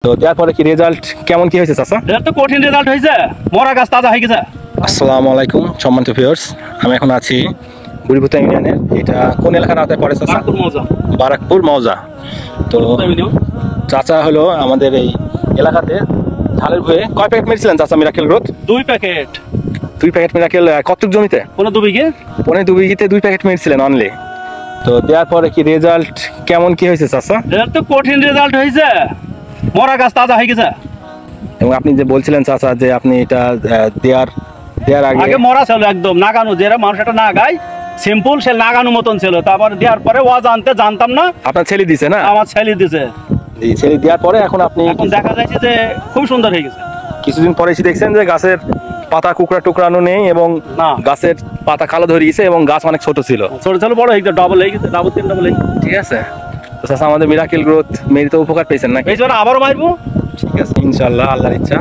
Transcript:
তো তারপরে কি রেজাল্ট কেমন কি হয়েছে চাচা? রেজাল্ট তো কঠিন রেজাল্ট হয়েছে, মরা গাছ তাজা হয়ে গেছে। আসসালামু আলাইকুম সম্মানিত ভিউয়ার্স, আমি এখন আছি বুড়িভূতা ইউনিয়নের। এটা কোন এলাকার আওতায় পড়ে চাচা? বারাকপুর মৌজা। তো চাচা হলো আমাদের এই এলাকাতে ধানের ভুঁয়ে কয় প্যাকেট মেরেছিলেন চাচা miracle growth? 2 packet. 2 packet miracle কতটুক জমিতে? 2 বিঘে। 2 বিঘিতে 2 প্যাকেট মেরেছিলেন অনলি। তো দেওয়ার পরে কি রেজাল্ট কেমন কি হয়েছে চাচা? রেজাল্ট তো কঠিন রেজাল্ট হয়েছে, মরা গাছ তাজা হয়ে গেছে। এবং আপনি যে বলছিলেন চাচা যে আপনি এটা দেওয়ার আগে মরা ছিল একদম নাগানো, যেটা মানুষ একটা না গায় সিম্পল সে লাগানো মতন ছিল। তারপর দেওয়ার পরে ও জানতাম না। আপনার ছেলে দিছে না? আমার ছেলে দিছে। ছেলে দেওয়ার পরে এখন আপনি এখন দেখা যাচ্ছে যে খুব সুন্দর হয়ে গেছে। কিছুদিন পরে এসে দেখছেন যে গাছের পাতা কুকড়া টুকরানো নেই এবং গাছের পাতা কালো ধরিয়েছে এবং গাছ অনেক ছোট ছিল, বড় হয়ে গেছে, ডাবল হয়ে গেছে, ডাবল 3 ডাবল হয়ে গেছে। ঠিক আছে। তো চাচা আমাদের মিরাকেল গ্রোথ মেরিতে উপকার পেয়েছেন নাকি? আবারও মারবো। ঠিক আছে ইনশাআল্লাহ, আল্লাহর ইচ্ছা।